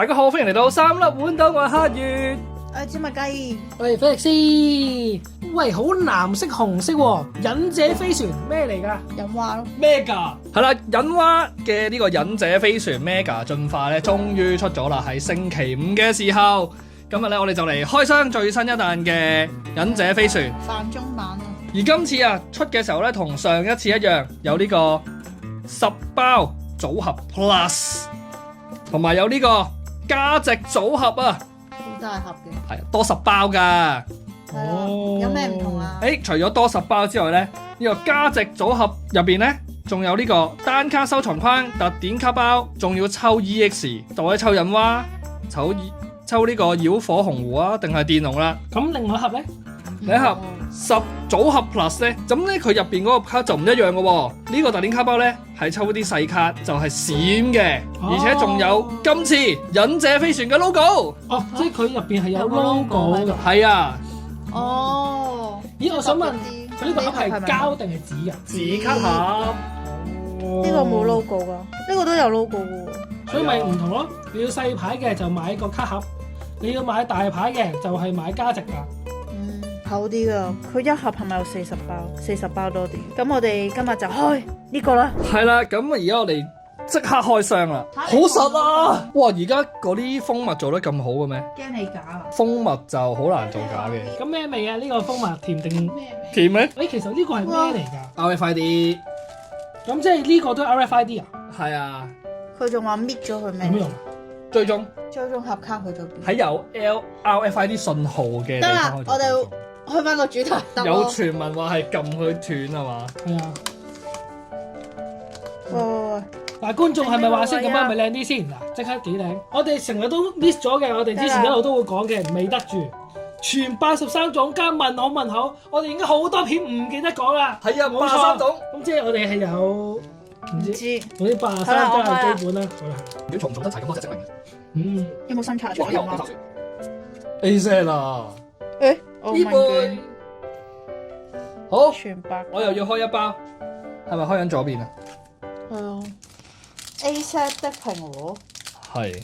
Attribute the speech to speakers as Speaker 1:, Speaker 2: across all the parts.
Speaker 1: 大家好，歡迎嚟到三粒碗豆，我係黑月。
Speaker 2: 芝麻雞，
Speaker 3: 喂，菲力斯，喂，好藍色紅色喎，忍者飛船咩嚟㗎？
Speaker 2: 飲蛙咯，
Speaker 1: 咩㗎？係啦，忍蛙嘅呢個忍者飛船 Mega 進化咧，終於出咗啦！喺星期五嘅時候，今日咧我哋就嚟開箱最新一彈嘅忍者飛船。
Speaker 2: 範中版啊！
Speaker 1: 而今次啊出嘅時候咧，同上一次一樣，有呢個10包組合 Plus， 同埋有呢個加值組合啊！
Speaker 2: 好大盒嘅，
Speaker 1: 係多10包㗎。
Speaker 2: 有咩唔同啊？
Speaker 1: 除咗多10包之外咧，呢個加值組合入邊咧，仲有呢個單卡收藏框、特典卡包，仲要抽 EX， 就可以抽忍蛙、抽呢個妖火紅狐啊，定係電龍啦。
Speaker 3: 咁另外一盒咧？
Speaker 1: 另一盒10組合 Plus 咧，咁咧佢入邊嗰個卡就唔一樣嘅喎。呢個特典卡包咧係抽啲細卡，就係閃嘅，而且仲有今次忍者飛船嘅 logo。
Speaker 3: 哦，即係佢入邊係有 logo 㗎。
Speaker 1: 係啊。
Speaker 2: 哦，
Speaker 3: 咦，我想問佢呢個盒係膠定係紙㗎？
Speaker 1: 紙卡盒。
Speaker 2: 呢個冇 logo 噶，呢個都有 logo 嘅喎。
Speaker 3: 所以咪唔同咯。你要細牌嘅就買個卡盒，你要買大牌嘅就係買加值㗎。
Speaker 2: 厚啲噶，佢一盒係咪有40包？40包多啲。咁我哋今日就開呢個啦。
Speaker 1: 係啦，咁而家我哋即刻開箱啦，好實啊！哇，而家嗰啲蜂蜜做得咁好嘅咩？
Speaker 2: 驚你假啊！
Speaker 1: 蜂蜜就好難做假嘅。
Speaker 3: 咁咩味啊？呢個蜂蜜甜定
Speaker 1: 甜咩
Speaker 3: 誒，其實呢個係咩嚟㗎？
Speaker 1: ？RFID。
Speaker 3: 咁即係呢個都係 RFID 啊？
Speaker 1: 係啊。
Speaker 2: 佢仲話搣咗佢咩？
Speaker 3: 有咩用？
Speaker 1: 最終
Speaker 2: 盒卡去咗邊？
Speaker 1: 喺有 RFID 信號嘅地
Speaker 2: 得啦
Speaker 1: 方，
Speaker 2: 我哋開翻個主題。
Speaker 1: 有傳聞話係撳佢斷係嘛？
Speaker 3: 係啊。
Speaker 2: 喂，
Speaker 3: 嗱，觀眾係咪話先咁樣咪靚啲先？嗱，即刻幾靚！我哋成日都 miss 咗嘅，我哋之前一路都會講嘅，未得住。全83種加問號，我哋已經好多片唔記得講啦。
Speaker 1: 係啊，
Speaker 3: 冇
Speaker 1: 83種。
Speaker 3: 咁即係我哋係有唔知總之83都係基本啦。好啦，
Speaker 1: 如果重唔重得齊咁多隻證明？
Speaker 2: 有冇新卡出
Speaker 1: 哇，有
Speaker 2: 啊
Speaker 1: A set 啦。
Speaker 2: 我
Speaker 1: 呢
Speaker 2: 問卷
Speaker 1: 好，
Speaker 2: 全白，
Speaker 1: 我又要開一包，係咪開緊左邊啊？
Speaker 2: 係啊。A set 的蘋果，
Speaker 1: 係。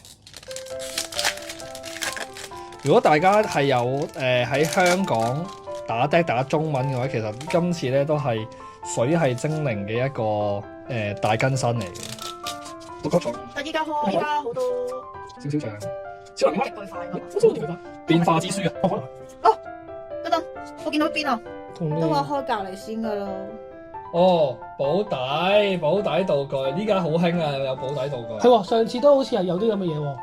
Speaker 1: 如果大家係有喺香港打中文嘅話，其實今次咧都係水系精靈嘅一個大更新嚟嘅。獨角蟲。
Speaker 2: 依家好多
Speaker 1: 少少像超能力
Speaker 2: 對快
Speaker 3: 好少點解？
Speaker 1: 變化之書啊！
Speaker 3: 可能
Speaker 2: 等，我見到邊啊？
Speaker 3: 同
Speaker 2: 都話開隔離先噶啦。
Speaker 1: 哦，保底道具呢家好興啊！有保底道具。
Speaker 3: 係喎，上次都好似係有啲咁嘅嘢喎。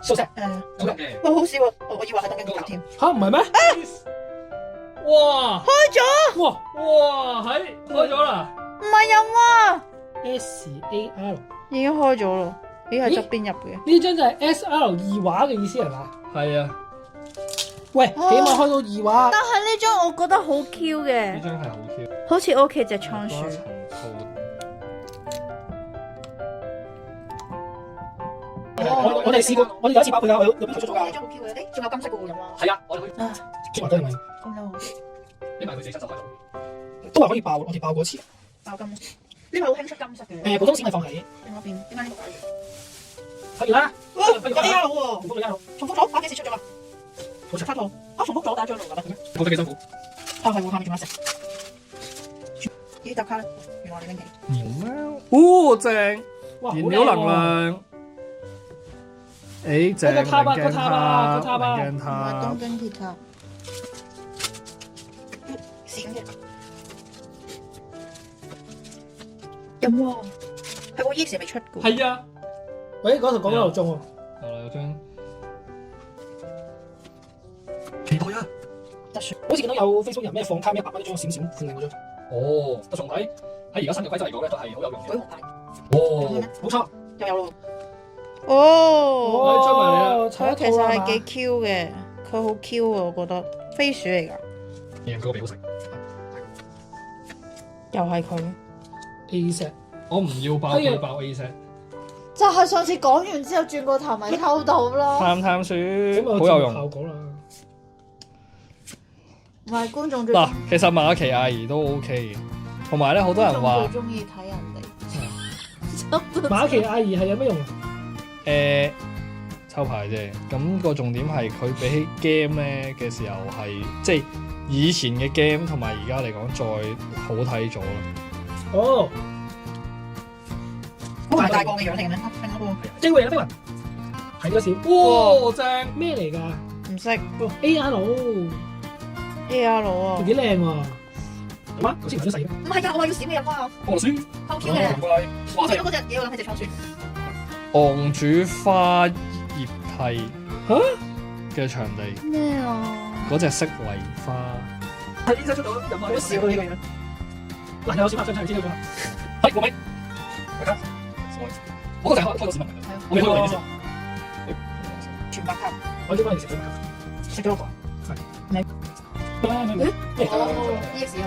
Speaker 1: 收聲。
Speaker 2: 好少喎，我以為係等緊結合添。
Speaker 3: 吓，唔係咩？
Speaker 1: 哇！
Speaker 3: 開咗！
Speaker 1: 哇！開咗啦！
Speaker 2: 唔係飲啊，
Speaker 3: SAR
Speaker 2: 已經開咗咯。咦，喺側邊入嘅。
Speaker 3: 呢張就係 SR 二畫嘅意思係嘛？
Speaker 1: 係啊，
Speaker 3: 喂，起碼開到二畫。
Speaker 2: 但係呢張我覺得好 Q
Speaker 1: 呢
Speaker 2: 嘅，
Speaker 1: 張係好 Q。
Speaker 2: 好似我屋企隻倉鼠。
Speaker 3: 我哋試過，我哋有一次爆佢㗎，有邊度出咗㗎？
Speaker 2: 呢張好 Q 嘅，仲有金色嘅喎飲啊。
Speaker 1: 係啊，我哋可以
Speaker 3: 出埋都係咪？
Speaker 2: 咁樣
Speaker 1: 因為佢自己親手開到。
Speaker 3: 都話可以爆，我哋爆過一次。
Speaker 2: 爆金，呢個好興出金色嘅。
Speaker 3: 普通線係放喺
Speaker 2: 另外一邊，點解呢個
Speaker 3: 可以啦。
Speaker 2: 有 A 佬喎，
Speaker 3: 重複咗，
Speaker 2: 重複咗，打幾時出咗啊？
Speaker 3: 好食。
Speaker 2: 卡套，重複咗打咗路㗎啦。
Speaker 1: 覺得幾辛苦。
Speaker 2: 係喎，下面仲有食。呢沓卡咧，原來你拎起。
Speaker 1: 哦，正！
Speaker 3: 哇，好
Speaker 1: 燃料能
Speaker 3: 靚喎！
Speaker 1: 量。正。
Speaker 3: 個塔啊，個塔啊，個塔啊！
Speaker 2: 唔係東京鐵塔。閃嘅。有喎，係喎，EX未出嘅。
Speaker 1: 係啊。
Speaker 3: 喂，嗰度講嗰度中喎。
Speaker 1: 係啦，有張。期待啊！
Speaker 2: 特殊。
Speaker 3: 好似見到有 Facebook 人咩放卡100蚊一張閃閃判定嗰張。
Speaker 1: 哦，特重睇喺而家新嘅規則嚟講咧，都係好有用嘅。
Speaker 2: 舉紅牌。
Speaker 1: 哦，
Speaker 3: 冇錯。
Speaker 2: 又有咯。哦，
Speaker 1: 出埋嚟啦！
Speaker 2: 佢其實係幾 Q 嘅，佢好 Q 啊，我覺得飛鼠嚟㗎，
Speaker 1: 贏佢個鼻好食。
Speaker 2: 又係佢。
Speaker 3: A set
Speaker 1: 我唔要爆佢爆 A set。
Speaker 2: 就係上次講完之後轉個頭咪抽到咯。
Speaker 1: 探鼠
Speaker 3: 咁
Speaker 1: 好有用。
Speaker 3: 效果啦。
Speaker 2: 唔係觀眾最
Speaker 1: 嗱，其實馬奇亞兒都 OK 嘅，同埋咧好多人話
Speaker 2: 最中意睇人哋。
Speaker 3: 馬奇亞兒係有咩用啊？
Speaker 1: 抽牌啫。咁個重點係佢比起 game 咧嘅時候係即係以前嘅 game 同埋而家嚟講再好睇咗啦。
Speaker 3: 哦，
Speaker 2: 好大個嘅樣嚟嘅咩？
Speaker 3: 機會啊，飛雲睇咗少。
Speaker 1: 哇，正！
Speaker 3: 咩嚟㗎？
Speaker 2: 唔識
Speaker 3: 哦 AR，
Speaker 2: AR 啊，
Speaker 3: 幾靚喎。係嘛？頭先睇咗細嘅。
Speaker 2: 唔係㗎，我話要閃嘅飲啊，
Speaker 1: 我先
Speaker 2: 好 Q 嘅。我見到嗰隻嘢，我諗係隻倉鼠。
Speaker 1: 昂主花葉蒂嘅場地，
Speaker 2: 咩啊？
Speaker 1: 嗰隻色為花。
Speaker 3: 係醫生出到入
Speaker 2: 好少呢個樣。
Speaker 3: 嗱，有小拍相出嚟知道咗。
Speaker 1: 係，我未。我嗰陣開個視頻，我未開過呢
Speaker 2: 全白卡，
Speaker 3: 我先幫你食咗。
Speaker 2: 食咗個。哦，EX 啊！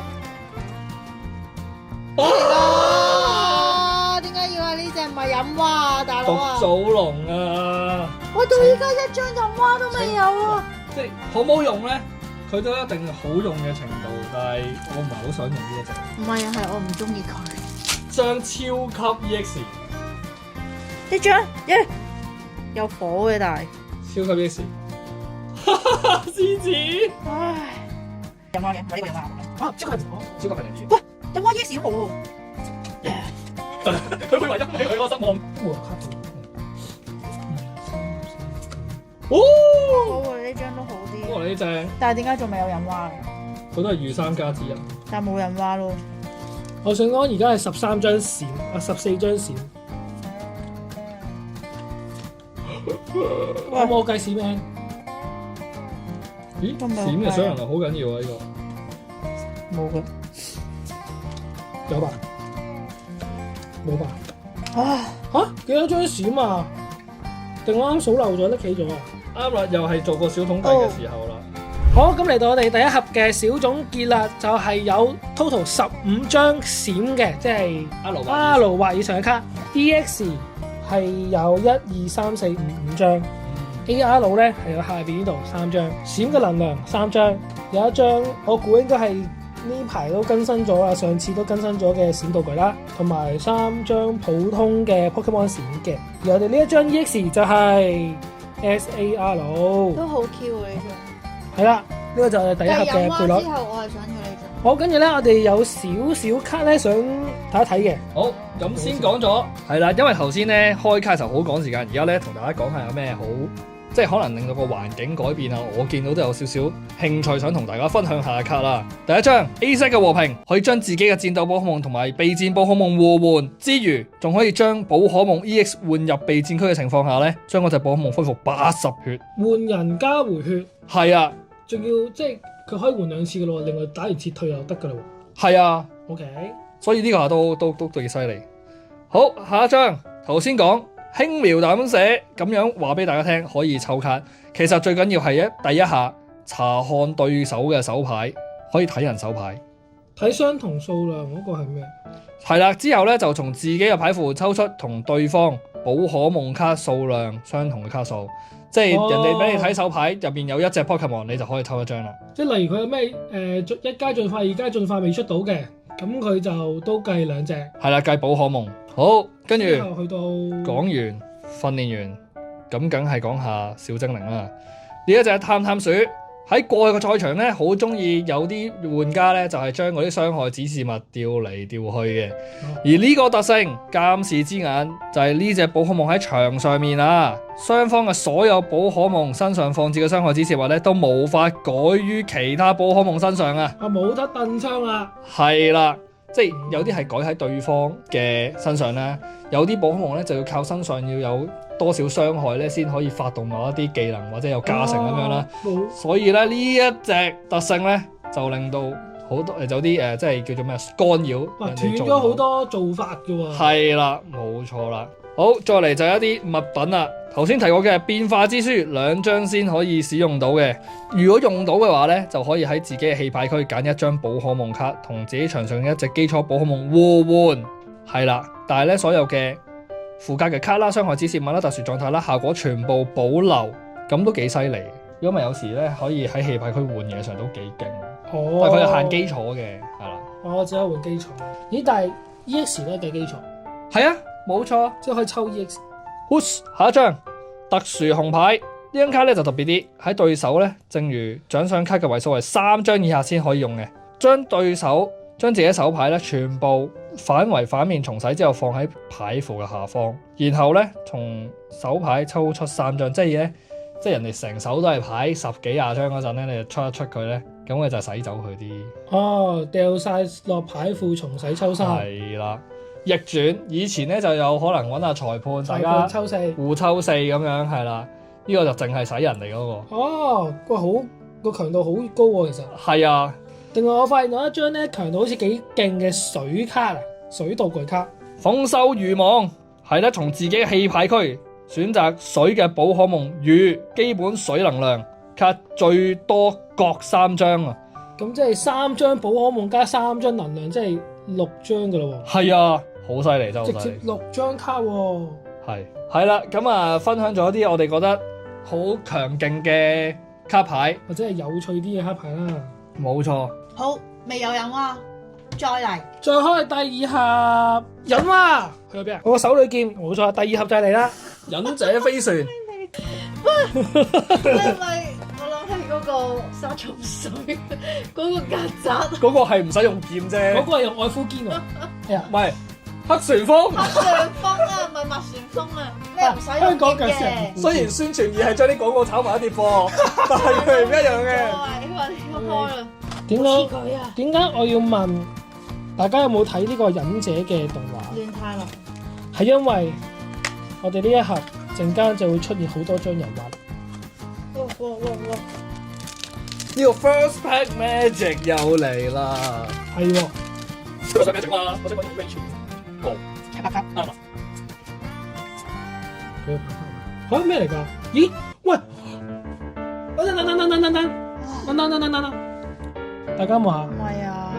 Speaker 2: 點解要話呢隻唔係飲蛙啊，大佬啊？
Speaker 1: 獨祖龍啊！
Speaker 2: 我到依家一張飲蛙都未有啊！
Speaker 1: 即係好唔好用咧？佢都一定好用嘅程度，但係我唔係好想用呢一隻。
Speaker 2: 唔係啊，係我唔中意佢。
Speaker 1: 張超級 EX，
Speaker 2: 呢張耶有火嘅，但係
Speaker 1: 超級 EX，獅子，
Speaker 2: 唉，飲蛙嘅，我呢個飲蛙
Speaker 3: 啊，超級
Speaker 1: 超級平啲。
Speaker 2: 喂，飲蛙 EX 好喎。
Speaker 1: 佢會為咗佢個失望。哦，
Speaker 2: 好喎，呢張都好啲。
Speaker 1: 我哋呢隻，
Speaker 2: 但係點解仲未有飲蛙？
Speaker 1: 佢都係御三家之一。
Speaker 2: 但係冇飲蛙咯。
Speaker 3: 我想講而家係13張閃啊，14張閃。有冇計閃名？
Speaker 1: 咦，
Speaker 2: 都冇
Speaker 1: 閃嘅水能量好緊要啊！呢個
Speaker 2: 冇嘅。
Speaker 3: 有吧？冇吧？
Speaker 2: 啊！
Speaker 3: 嚇幾多張閃啊？定我啱數漏咗，拎起咗啊？
Speaker 1: 啱啦，又係做個小統計嘅時候啦。
Speaker 3: 好，咁嚟到我哋第一盒嘅小總結啦，就係有 total 15張閃嘅，即係阿盧或以上嘅卡。EX 係有1、2、3、4、5張。AR 咧係有下邊呢度3張，閃嘅能量3張，有一張我估應該係呢排都更新咗啦，上次都更新咗嘅閃道具啦，同埋3張普通嘅 Pokemon 閃嘅。而我哋呢一張 EX 就係 SAR，
Speaker 2: 都好 Q 啊呢張。
Speaker 3: 係啦，呢個就係第一盒嘅配率。
Speaker 2: 之後我係想要呢張。
Speaker 3: 好，跟住咧，我哋有少少卡咧，想睇一睇嘅。
Speaker 1: 好，咁先講咗，係啦，因為頭先咧開卡嘅時候好趕時間，而家咧同大家講下有咩好，即係可能令到個環境改變啊！我見到都有少少興趣，想同大家分享下卡啦。第一張 A-Set 嘅和平，可以將自己嘅戰鬥寶可夢同埋備戰寶可夢互換之餘，仲可以將寶可夢 EX 換入備戰區嘅情況下咧，將嗰隻寶可夢恢復80血。
Speaker 3: 換人加回血，
Speaker 1: 係啊，
Speaker 3: 仲要即係佢可以換2次嘅咯，另外打完撤退又得嘅咯。
Speaker 1: 係啊。
Speaker 3: OK，
Speaker 1: 所以呢個都幾犀利。好，下一張頭先講輕描淡寫咁樣話俾大家聽，可以抽卡。其實最緊要係第一下查看對手嘅手牌，可以睇人手牌。
Speaker 3: 睇相同數量嗰個係咩？
Speaker 1: 係啦，之後咧就從自己嘅牌庫抽出同對方寶可夢卡數量相同嘅卡數，即係人哋俾你睇手牌入邊有一隻 Pokemon，你就可以抽一張啦。
Speaker 3: 即係例如佢有咩一階進化、2階進化未出到嘅，咁佢就都計2隻。
Speaker 1: 係啦，計寶可夢。好，跟住
Speaker 3: 之後去到
Speaker 1: 講完訓練完，咁梗係講下小精靈啦。呢一隻探探鼠喺過去個賽場咧，好中意有啲玩家咧，就係將嗰啲傷害指示物調嚟調去嘅。而呢個特性監視之眼就係呢隻寶可夢喺場上面啊，雙方嘅所有寶可夢身上放置嘅傷害指示物咧，都無法改於其他寶可夢身上啊。
Speaker 3: 冇得燉槍啦。
Speaker 1: 係啦。即係有啲係改喺對方嘅身上啦，有啲寶可夢咧就要靠身上要有多少傷害咧，先可以發動某一啲技能或者有加成咁樣啦。所以咧呢一隻特性咧就令到好多有啲即係叫做咩干擾，
Speaker 3: 斷咗好多做法㗎喎。
Speaker 1: 係啦，冇錯啦。好，再嚟就係一啲物品啦。頭先提過嘅變化之書2張先可以使用到嘅，如果用到嘅話咧，就可以喺自己嘅棄牌區揀一張寶可夢卡，同自己場上嘅一隻基礎寶可夢互換。係啦，但係咧所有嘅附加嘅卡啦、傷害指示物啦、特殊狀態啦，效果全部保留，咁都幾犀利。如果咪有時咧可以喺棄牌區換嘢上都幾勁。
Speaker 3: 哦，
Speaker 1: 但係佢係限基礎嘅，係啦。
Speaker 3: 我只可以換基礎。咦？但係 EX 咧嘅基礎
Speaker 1: 係啊，冇錯。
Speaker 3: 即係可以抽 EX。
Speaker 1: 下一張特殊紅牌呢張卡咧就特別啲，喺對手咧，正如獎賞卡嘅位數係3張以下先可以用嘅。將自己手牌咧全部反為反面重洗之後放喺牌庫嘅下方，然後咧從手牌抽出3張，即係人哋成手都係牌10幾20張嗰陣咧，你就出一出佢咧，咁佢就洗走佢啲。
Speaker 3: 哦，掉晒落牌庫重洗抽三。
Speaker 1: 係啦，逆轉以前咧就有可能揾下裁判，大家
Speaker 3: 抽四，
Speaker 1: 互抽4咁樣係啦。呢個就淨係洗人哋嗰個。
Speaker 3: 哦，個強度好高喎，其實。
Speaker 1: 係啊。
Speaker 3: 另外我發現到一張咧強度好似幾勁嘅水卡啊，水道具卡。
Speaker 1: 豐收漁網係咧，從自己嘅棄牌區選擇水嘅寶可夢與基本水能量卡最多各3張啊。
Speaker 3: 咁即係3張寶可夢加3張能量，即係6張噶咯喎。
Speaker 1: 係啊，好犀利，真係
Speaker 3: 直接6張卡喎。
Speaker 1: 係啦，咁啊分享咗啲我哋覺得好強勁嘅卡牌，
Speaker 3: 或者係有趣啲嘅卡牌啦。
Speaker 1: 冇錯。
Speaker 2: 好，未有飲啊，再嚟。
Speaker 3: 再開第2盒忍蛙，去咗邊啊？我個手裏劍，冇錯，第2盒就嚟啦。
Speaker 1: 忍者飛船。
Speaker 2: 你係咪我諗起嗰個殺蟲水嗰個曱甴？
Speaker 1: 嗰個係唔使用劍啫，
Speaker 3: 嗰個係用愛膚堅喎。係啊，
Speaker 1: 唔係黑旋風。
Speaker 2: 麥旋風啊，唔係麥旋風啊，咩唔使用
Speaker 3: 香港
Speaker 2: 劍
Speaker 3: 腳
Speaker 2: 嘅。
Speaker 1: 雖然宣傳二係將啲廣告炒埋一碟貨，但係佢係唔一樣嘅。
Speaker 2: 因為你開啦。
Speaker 3: 點
Speaker 2: 似佢啊？
Speaker 3: 解我要問大家有冇睇呢個忍者嘅動畫？
Speaker 2: 亂太郎。
Speaker 3: 係因為我哋呢一盒陣間就會出現好多張人物。
Speaker 2: 哇！
Speaker 1: 呢個 First Pack Magic 又嚟啦。
Speaker 3: 係喎。
Speaker 1: 我想 Magic 嘛，我想揾 Rachel。
Speaker 2: 七百卡。
Speaker 1: 啱啊。
Speaker 3: 嚇咩嚟㗎？咦？喂！等！大家望下。
Speaker 2: 唔係啊，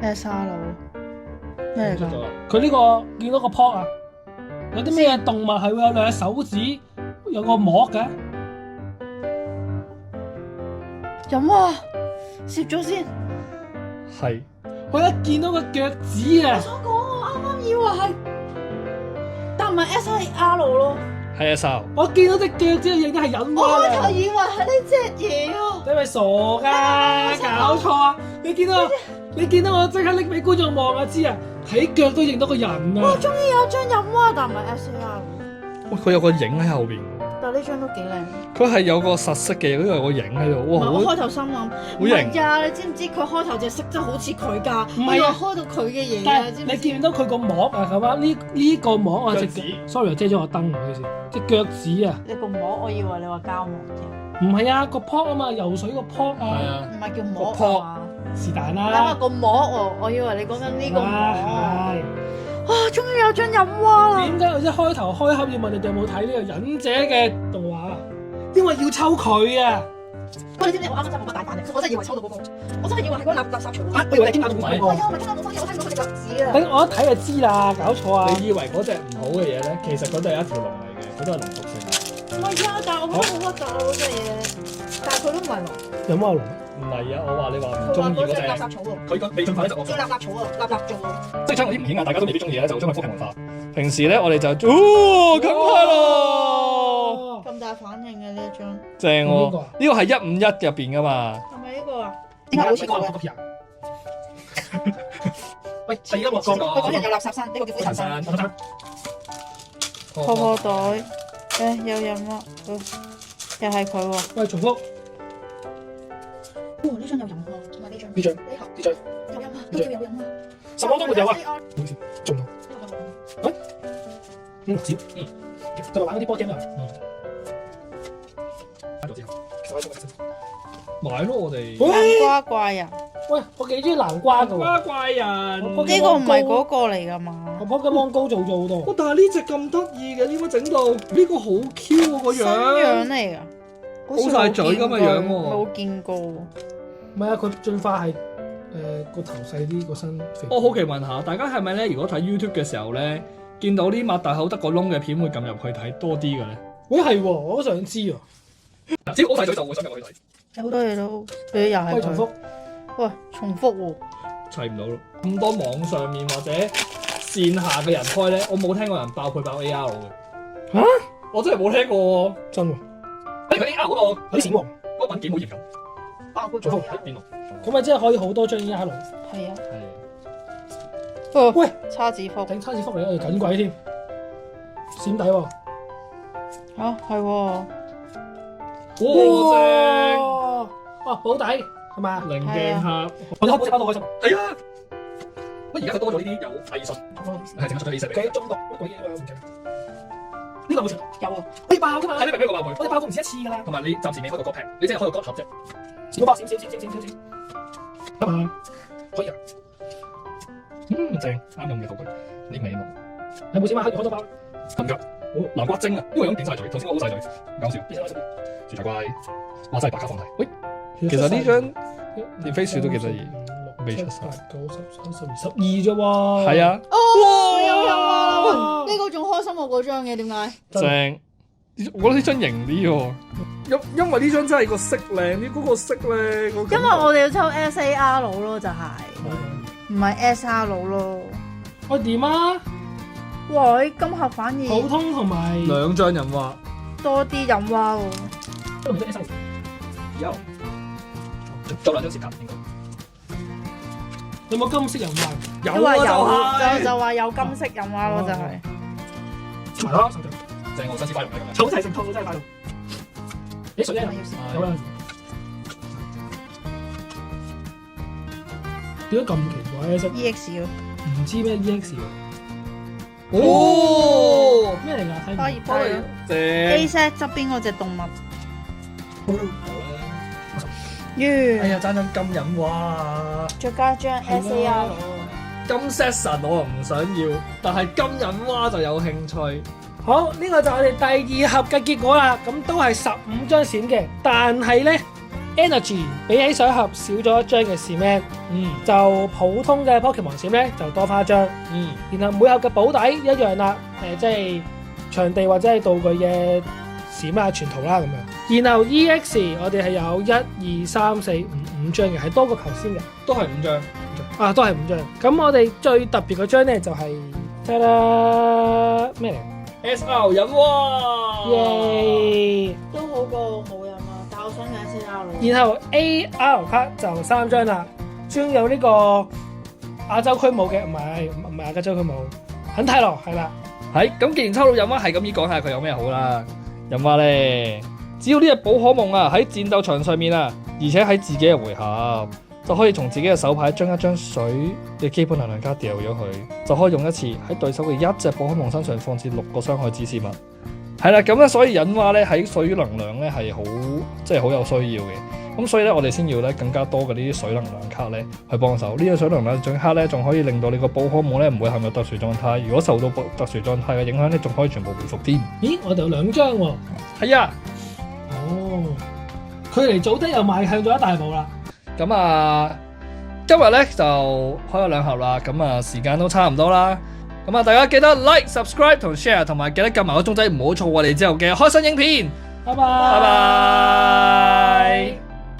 Speaker 2: 咩沙佬？咩嚟㗎？
Speaker 3: 佢呢個見到個 pot 啊，有啲咩動物係會有2隻手指，有個膜嘅？
Speaker 2: 飲啊！攝咗先。
Speaker 1: 係。
Speaker 3: 我一見到個腳趾啊！
Speaker 2: 我想講，我啱啱以為係，但唔係 SIR 咯。
Speaker 1: 係啊，手。
Speaker 3: 我見到隻腳趾認得係忍蛙
Speaker 2: 我
Speaker 3: 啊！
Speaker 2: 開頭以為係呢隻嘢啊！
Speaker 3: 你咪傻㗎？搞錯啊！你見到我即刻拎俾觀眾望啊，知啊？睇腳都認到個人啊！
Speaker 2: 哇！終於有張飲蛙，但唔係 SIR。
Speaker 1: 喂，佢有個影喺後邊。
Speaker 2: 但呢張都幾靚。
Speaker 1: 佢係有個實色嘅，都有個影喺度。哇！
Speaker 2: 我開頭心諗，
Speaker 1: 好型
Speaker 2: 呀！你知唔知佢開頭隻色真係好似佢㗎？
Speaker 3: 唔係啊，
Speaker 2: 開到佢嘅嘢
Speaker 3: 但
Speaker 2: 啊！知唔知
Speaker 3: 你見唔到佢個膜啊？係嘛？呢個膜啊，隻腳 sorry 遮咗我燈，唔好意思。隻腳趾啊！
Speaker 2: 你個膜，我以為你話膠膜添。
Speaker 3: 唔係啊，個 pot 啊嘛，游水個 pot 啊。
Speaker 1: 係啊。
Speaker 2: 唔係叫膜
Speaker 1: 個 pot
Speaker 2: 啊嘛。
Speaker 3: 是但
Speaker 2: 你話
Speaker 3: 啦。
Speaker 2: 個膜喎，我以為你講緊呢個膜。
Speaker 3: 係。
Speaker 2: 哇！終於有張飲蛙啦！
Speaker 3: 點解我一開頭開盒要問你哋有冇睇呢個忍者嘅動畫啊？因為要抽佢啊！
Speaker 2: 喂，你知唔知我啱啱真係冇乜大反應？我真係以為抽到嗰個，我真係以為係嗰個垃圾槽。
Speaker 3: 我以為你傾下仲睇過。
Speaker 2: 係啊，我咪傾下冇反應，我聽到佢隻腳趾啊！
Speaker 3: 等我一睇就知啦，搞錯啊！
Speaker 1: 你以為嗰隻唔好嘅嘢咧，其實嗰隻係一條龍嚟嘅，佢都係龍屬性。
Speaker 2: 唔係啊，但係我覺得好核突啊嗰隻嘢，但係佢都唔係龍。
Speaker 3: 有冇龍？
Speaker 1: 唔係啊，我話你話唔
Speaker 2: 佢話嗰隻
Speaker 1: 中意嗰隻。
Speaker 2: 垃圾槽喎，
Speaker 1: 佢個未進化咧就我
Speaker 2: 叫垃圾槽啊，垃圾槽啊！
Speaker 1: 即係將嗰啲唔顯眼，大家都未必中意咧，就將佢風評文化。平時咧，我哋就哦咁係咯，
Speaker 2: 咁大反應嘅呢一張，
Speaker 1: 正喎。呢個係151入邊噶嘛？
Speaker 2: 係咪呢個啊？
Speaker 3: 點解好似個個人？喂，第二個
Speaker 2: 佢嗰人有垃圾山，呢個叫灰塵山。泡泡袋，有飲啊，又係佢喎。
Speaker 3: 喂，重複。
Speaker 2: 呢張有飲喎，同埋呢張。
Speaker 3: 呢張。
Speaker 2: 有飲啊，呢張有飲啊。
Speaker 3: 什麼都沒有啊！好似中到。喂，少，就玩嗰啲波 game 啊。
Speaker 1: 買咯，我哋。
Speaker 2: 南瓜怪人。
Speaker 3: 喂，我幾中意南瓜噶喎。
Speaker 1: 瓜怪人。
Speaker 2: 呢個唔係嗰個嚟噶嘛？
Speaker 3: 我 Pokemon Go 做咗好多。
Speaker 1: 哇！但係呢隻咁得意嘅，點解整到呢個好 Q 喎個
Speaker 2: 新樣
Speaker 1: 樣？
Speaker 2: 嚟㗎，
Speaker 1: 好晒嘴咁嘅樣喎
Speaker 2: 冇見過。
Speaker 3: 唔係啊，佢進化係個頭細啲，個身肥。
Speaker 1: 我好奇問下，大家係咪咧？如果睇 YouTube 嘅時候咧，見到啲擘大口得個窿嘅片，會撳入去睇多啲嘅咧？
Speaker 3: 喂，係喎，我都想知喎。
Speaker 1: 只要好細嘴就會想入去睇。
Speaker 2: 有好多嘢都，佢又係
Speaker 3: 喂，重複。
Speaker 2: 喂，重複喎。
Speaker 1: 砌唔到咯。咁多網上面或者線下嘅人開咧，我冇聽過人爆佢爆 AR 嘅。
Speaker 3: 嚇？
Speaker 1: 我真係冇聽過喎。
Speaker 3: 真喎，
Speaker 1: 佢 AR 嗰個
Speaker 3: 有啲閃喎。
Speaker 1: 嗰個文件好嚴謹。
Speaker 3: 最好
Speaker 1: 喺邊度？
Speaker 3: 咁啊，即係可以好多張 ER。
Speaker 2: 係啊，
Speaker 1: 係。
Speaker 2: 哦，
Speaker 3: 喂，
Speaker 2: 叉字幅，
Speaker 3: 整叉字福嚟，我哋緊鬼添，閃底喎。
Speaker 2: 啊係喎，
Speaker 1: 哇！
Speaker 3: 哇，保底係咪啊？
Speaker 1: 正。棱鏡盒。
Speaker 3: 我都開包到開心。
Speaker 1: 係啊。乜而家佢多咗呢啲有藝術，係整出咗 A
Speaker 3: 佢中毒乜鬼嘢啊？唔記得。呢個有冇傳？
Speaker 2: 有啊，
Speaker 3: 可以爆㗎嘛？
Speaker 1: 係你明邊個爆佢？
Speaker 3: 我哋爆過唔止一次㗎啦。
Speaker 1: 同埋你暫時未開過個 pack，你淨係開個歌盒啫。
Speaker 3: 閃爆閃得嘛？可以啊。
Speaker 1: 正，啱用嘅道具，呢味濃。
Speaker 3: 有冇閃啊？開多包。
Speaker 1: 咁㗎，南瓜精啊，呢個樣點晒嘴，頭先我好晒嘴，搞笑。薯仔乖，哇真係百家放題。喂，其實呢張列飛鼠都幾得意，未出晒。
Speaker 3: 9、10、30、12啫喎。
Speaker 1: 係啊，
Speaker 2: 哦，有啊，呢個仲開心過嗰張嘅，點解？
Speaker 1: 正。我覺得呢張型啲喎，因為呢張真係個色靚啲，嗰個色咧，因為
Speaker 2: 因為我哋要抽 SAR 咯，就係唔係 SR 咯。
Speaker 3: 我點啊？
Speaker 2: 喂，金盒反
Speaker 3: 普
Speaker 2: 而
Speaker 3: 通同埋
Speaker 1: 兩張人畫，
Speaker 2: 多啲飲蛙喎。
Speaker 3: 都唔得 S
Speaker 1: 有，做兩張閃卡應該。
Speaker 3: 有冇金色人話？
Speaker 2: 因為有
Speaker 1: 係
Speaker 2: 就話有金色飲蛙咯，就係。
Speaker 3: 黐埋啦，手掌。
Speaker 1: 正我新鮮花容嚟㗎。
Speaker 3: 草齊成套真係快到。你水咧？有啦。點解咁奇怪嘅？
Speaker 2: EX 咯，
Speaker 3: 唔知咩 EX 喎？
Speaker 1: 哦，
Speaker 3: 咩嚟㗎？睇唔
Speaker 2: 花
Speaker 3: 明
Speaker 2: 葉花咯。
Speaker 1: 正。
Speaker 2: A set 側邊嗰隻動物。
Speaker 1: 哎
Speaker 2: 完，
Speaker 1: 呀，爭金飲哇！
Speaker 2: 再加張 SAR 咯。
Speaker 1: 金 section 我又唔想要，但係金飲蛙就有興趣。
Speaker 3: 好，呢個就係我哋第二盒嘅結果啦。咁都係15張閃嘅，但係咧 Energy 比起上一盒少咗一張嘅閃咧，就普通嘅 Pokemon 閃咧就多翻一張。然後每盒嘅保底一樣啦，即係場地或者係道具嘅閃啊、全套啦咁樣。然後 EX 我哋係有1、2、3、4、5張嘅，係多過頭先嘅，
Speaker 1: 都係5張。
Speaker 3: 啊都係5張。咁我哋最特別嗰張咧就係得啦咩嚟？
Speaker 1: SR 飲蛙，
Speaker 3: 耶！
Speaker 2: 都好過冇飲啊，但我想揀 SAR 咯。
Speaker 3: 然後 AR 卡就3張啦，專有呢個亞洲區冇嘅，唔係亞洲區冇，肯泰羅係啦。
Speaker 1: 係咁，既然抽到飲蛙，係咁依講下佢有咩好啦。飲蛙咧，只要呢隻寶可夢啊喺戰鬥場上面啊，而且喺自己嘅回合，就可以從自己嘅手牌將一張水嘅基本能量卡掉咗佢，就可以用一次喺對手嘅一隻寶可夢身上放置6個傷害指示物。係啦，咁咧所以引蛙咧喺水能量咧係好即係好有需要嘅。咁所以咧我哋先要咧更加多嘅呢啲水能量卡咧去幫手。呢個水能量卡咧仲可以令到你個寶可夢咧唔會陷入特殊狀態。如果受到特殊狀態嘅影響咧，仲可以全部回復添。
Speaker 3: 咦，我哋有2張喎。
Speaker 1: 係啊。
Speaker 3: 哦，距離早啲又邁向咗一大步啦。
Speaker 1: 咁啊，今日咧就開咗2盒啦，咁啊時間都差唔多啦，咁啊大家記得 like、subscribe 同 share， 同埋記得撳埋個鐘仔，唔好錯過我哋之後嘅開新影片。
Speaker 3: 拜拜。
Speaker 1: 拜拜。